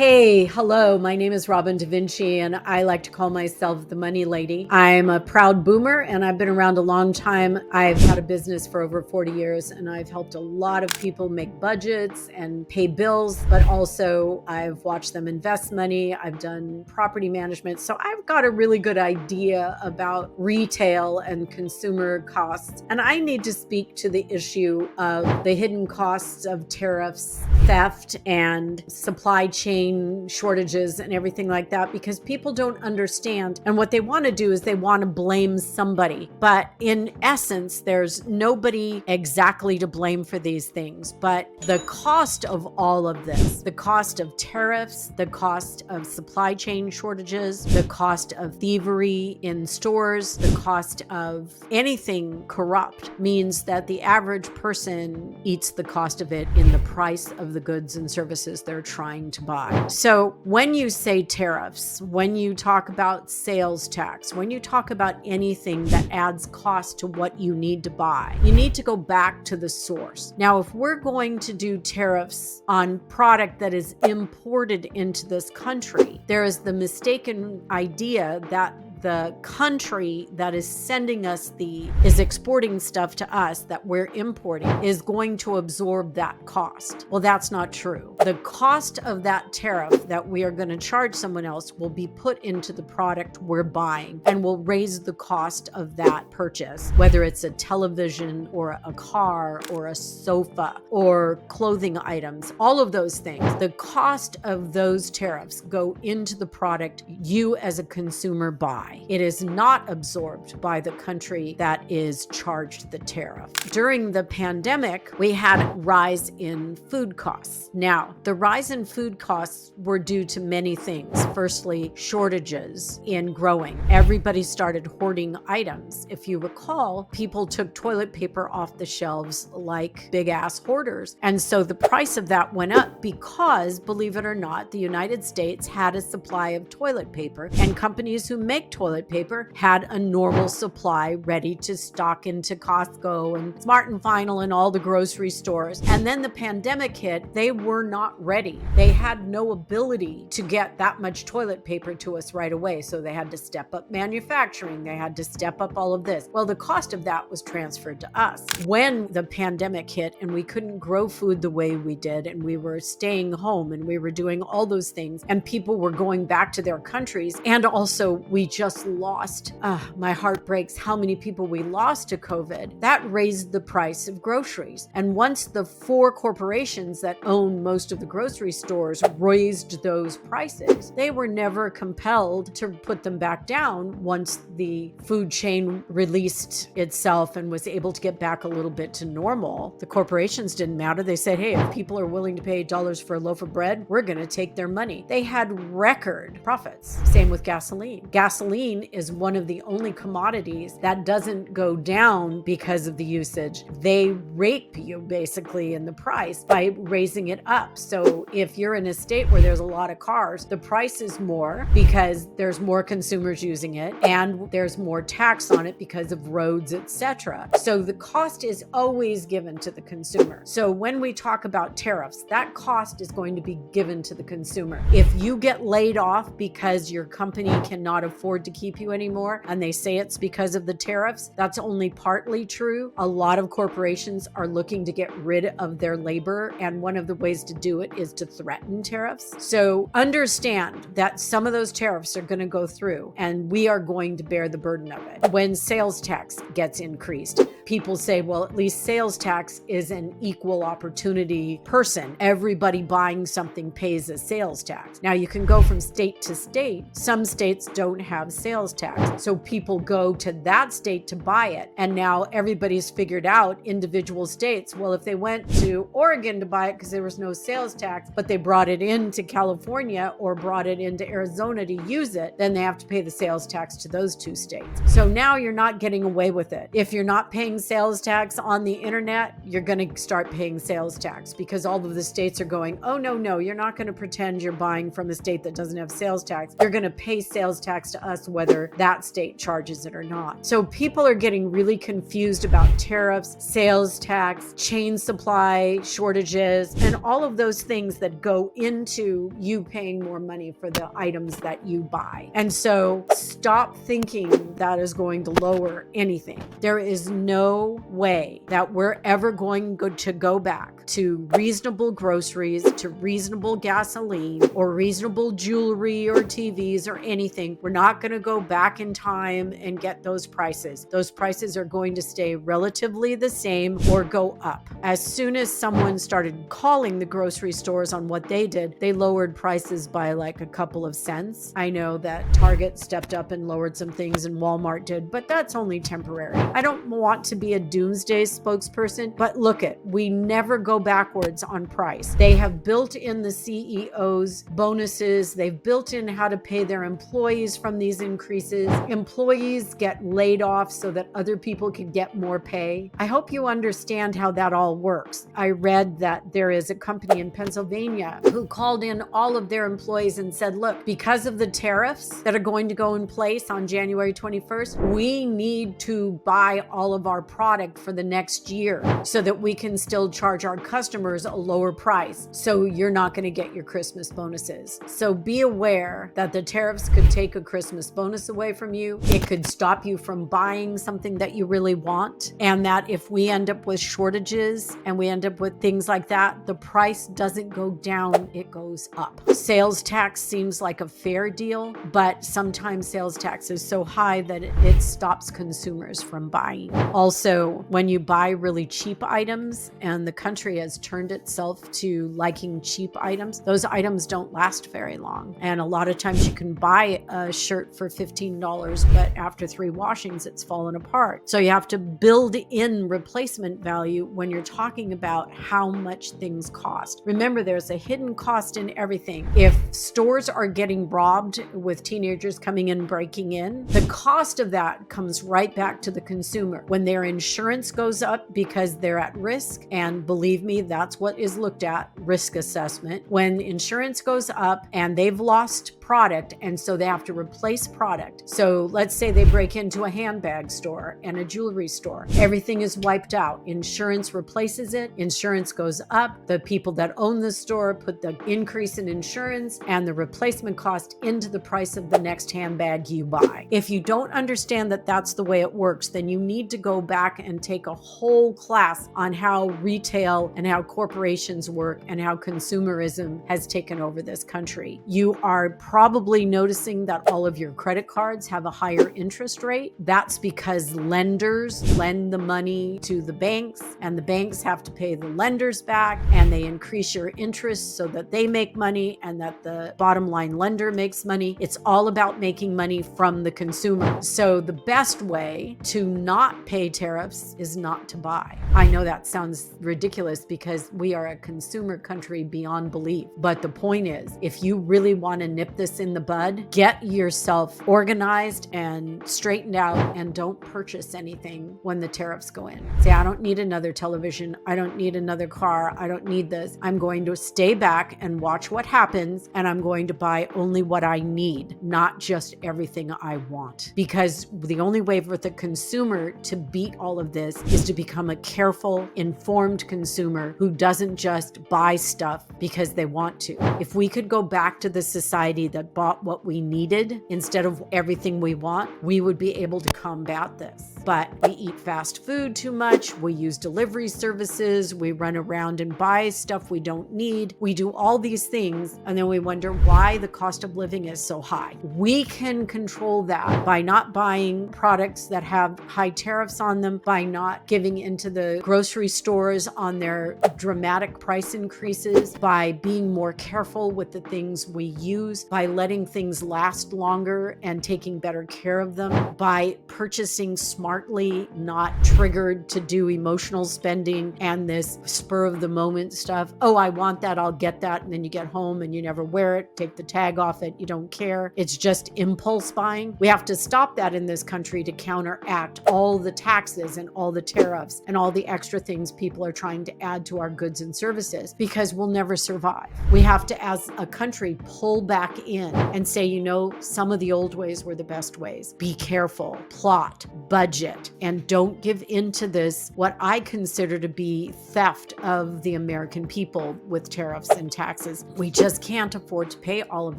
Hey, hello. My name is Robin Da Vinci, and I like to call myself the money lady. I'm a proud boomer, and I've been around a long time. I've had a business for over 40 years, and I've helped a lot of people make budgets and pay bills, but also I've watched them invest money. I've done property management. So I've got a really good idea about retail and consumer costs. And I need to speak to the issue of the hidden costs of tariffs, theft, and supply chain shortages and everything like that, because people don't understand. And what they want to do is they want to blame somebody. But in essence, there's nobody exactly to blame for these things. But the cost of all of this, the cost of tariffs, the cost of supply chain shortages, the cost of thievery in stores, the cost of anything corrupt means that the average person eats the cost of it in the price of the goods and services they're trying to buy. So when you say tariffs, when you talk about sales tax, when you talk about anything that adds cost to what you need to buy, you need to go back to the source. Now, if we're going to do tariffs on product that is imported into this country, there is the mistaken idea that the country that is sending us is exporting stuff to us that we're importing is going to absorb that cost. Well, that's not true. The cost of that tariff that we are going to charge someone else will be put into the product we're buying and will raise the cost of that purchase, whether it's a television or a car or a sofa or clothing items, all of those things. The cost of those tariffs go into the product you as a consumer buy. It is not absorbed by the country that is charged the tariff. During the pandemic, we had a rise in food costs. Now, the rise in food costs were due to many things. Firstly, shortages in growing. Everybody started hoarding items. If you recall, people took toilet paper off the shelves like big ass hoarders. And so the price of that went up because, believe it or not, the United States had a supply of toilet paper, and companies who make toilet paper had a normal supply ready to stock into Costco and Smart and Final and all the grocery stores. And then the pandemic hit. They were not ready. They had no ability to get that much toilet paper to us right away. So they had to step up manufacturing. They had to step up all of this. Well, the cost of that was transferred to us. When the pandemic hit and we couldn't grow food the way we did, and we were staying home and we were doing all those things, and people were going back to their countries, and also we just lost, my heart breaks how many people we lost to COVID. That raised the price of groceries. And once the four corporations that own most of the grocery stores raised those prices, they were never compelled to put them back down once the food chain released itself and was able to get back a little bit to normal. The corporations didn't matter. They said, hey, if people are willing to pay $8 for a loaf of bread, we're going to take their money. They had record profits. Same with gasoline. Gasoline is one of the only commodities that doesn't go down because of the usage. They rape you basically in the price by raising it up. So if you're in a state where there's a lot of cars, the price is more because there's more consumers using it, and there's more tax on it because of roads, etc. So the cost is always given to the consumer. So when we talk about tariffs, that cost is going to be given to the consumer. If you get laid off because your company cannot afford to keep you anymore, and they say it's because of the tariffs, that's only partly true. A lot of corporations are looking to get rid of their labor, and one of the ways to do it is to threaten tariffs. So understand that some of those tariffs are going to go through, and we are going to bear the burden of it. When sales tax gets increased, people say, well, at least sales tax is an equal opportunity person. Everybody buying something pays a sales tax. Now, you can go from state to state. Some states don't have sales tax, so people go to that state to buy it. And now everybody's figured out, individual states, well, if they went to Oregon to buy it because there was no sales tax, but they brought it into California or brought it into Arizona to use it, then they have to pay the sales tax to those two states. So now you're not getting away with it. If you're not paying sales tax on the internet, you're going to start paying sales tax because all of the states are going, oh, no, you're not going to pretend you're buying from a state that doesn't have sales tax. You're going to pay sales tax to us regardless whether that state charges it or not. So people are getting really confused about tariffs, sales tax, chain supply shortages, and all of those things that go into you paying more money for the items that you buy. And so stop thinking that is going to lower anything. There is no way that we're ever going to go back to reasonable groceries, to reasonable gasoline, or reasonable jewelry or TVs or anything. We're not going to go back in time and get those prices. Those prices are going to stay relatively the same or go up. As soon as someone started calling the grocery stores on what they did, they lowered prices by like a couple of cents. I know that Target stepped up and lowered some things and Walmart did, but that's only temporary. I don't want to be a doomsday spokesperson, but look it, we never go backwards on price. They have built in the CEO's bonuses. They've built in how to pay their employees from these increases. Employees get laid off so that other people can get more pay. I hope you understand how that all works. I read that there is a company in Pennsylvania who called in all of their employees and said, look, because of the tariffs that are going to go in place on January 21st, we need to buy all of our product for the next year so that we can still charge our customers a lower price. So you're not going to get your Christmas bonuses. So be aware that the tariffs could take a Christmas bonus away from you. It could stop you from buying something that you really want. And that if we end up with shortages and we end up with things like that, the price doesn't go down, it goes up. Sales tax seems like a fair deal, but sometimes sales tax is so high that it stops consumers from buying. Also, when you buy really cheap items, and the country has turned itself to liking cheap items, those items don't last very long. And a lot of times you can buy a shirt for $15, but after 3 washings, it's fallen apart. So you have to build in replacement value when you're talking about how much things cost. Remember, there's a hidden cost in everything. If stores are getting robbed with teenagers coming in, breaking in, the cost of that comes right back to the consumer. When their insurance goes up because they're at risk, and believe me, that's what is looked at, risk assessment. When insurance goes up and they've lost product, and so they have to replace product. So let's say they break into a handbag store and a jewelry store. Everything is wiped out. Insurance replaces it. Insurance goes up. The people that own the store put the increase in insurance and the replacement cost into the price of the next handbag you buy. If you don't understand that that's the way it works, then you need to go back and take a whole class on how retail and how corporations work and how consumerism has taken over this country. You are probably noticing that all of your credit cards have a higher interest rate. That's because lenders lend the money to the banks, and the banks have to pay the lenders back, and they increase your interest so that they make money and that the bottom line lender makes money. It's all about making money from the consumer. So the best way to not pay tariffs is not to buy. I know that sounds ridiculous because we are a consumer country beyond belief. But the point is, if you really want to nip this in the bud, get yourself organized and straightened out and don't purchase anything when the tariffs go in. Say, I don't need another television. I don't need another car. I don't need this. I'm going to stay back and watch what happens, and I'm going to buy only what I need, not just everything I want. Because the only way for the consumer to beat all of this is to become a careful, informed consumer who doesn't just buy stuff because they want to. If we could go back to the society that bought what we needed instead of everything we want, we would be able to combat this. But we eat fast food too much. We use delivery services. We run around and buy stuff we don't need. We do all these things, and then we wonder why the cost of living is so high. We can control that by not buying products that have high tariffs on them, by not giving into the grocery stores on their dramatic price increases, by being more careful with the things we use, by letting things last longer and taking better care of them, by purchasing smartly, not triggered to do emotional spending and this spur of the moment stuff. Oh, I want that, I'll get that. And then you get home and you never wear it, take the tag off it, you don't care. It's just impulse buying. We have to stop that in this country to counteract all the taxes and all the tariffs and all the extra things people are trying to add to our goods and services, because we'll never survive. We have to, as a country, pull back in and say, you know, some of the the old ways were the best ways. Be careful, plot, budget, and don't give in to this, what I consider to be theft of the American people with tariffs and taxes. We just can't afford to pay all of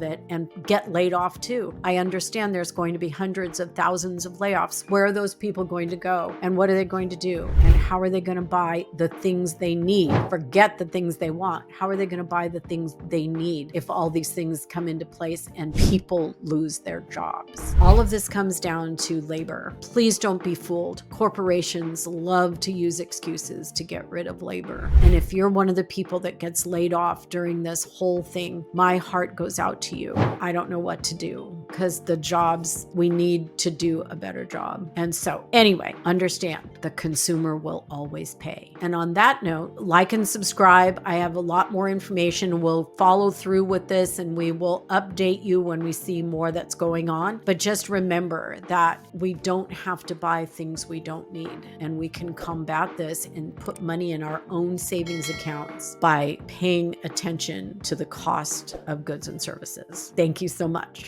it and get laid off too. I understand there's going to be hundreds of thousands of layoffs. Where are those people going to go? And what are they going to do? And how are they going to buy the things they need? Forget the things they want. How are they going to buy the things they need if all these things come into place and people lose their jobs? All of this comes down to labor. Please don't be fooled. Corporations love to use excuses to get rid of labor. And if you're one of the people that gets laid off during this whole thing, my heart goes out to you. I don't know what to do because the jobs, we need to do a better job. And so anyway, understand the consumer will always pay. And on that note, like and subscribe. I have a lot more information. We'll follow through with this and we will update you when we see more that's going on. But just remember that we don't have to buy things we don't need. And we can combat this and put money in our own savings accounts by paying attention to the cost of goods and services. Thank you so much.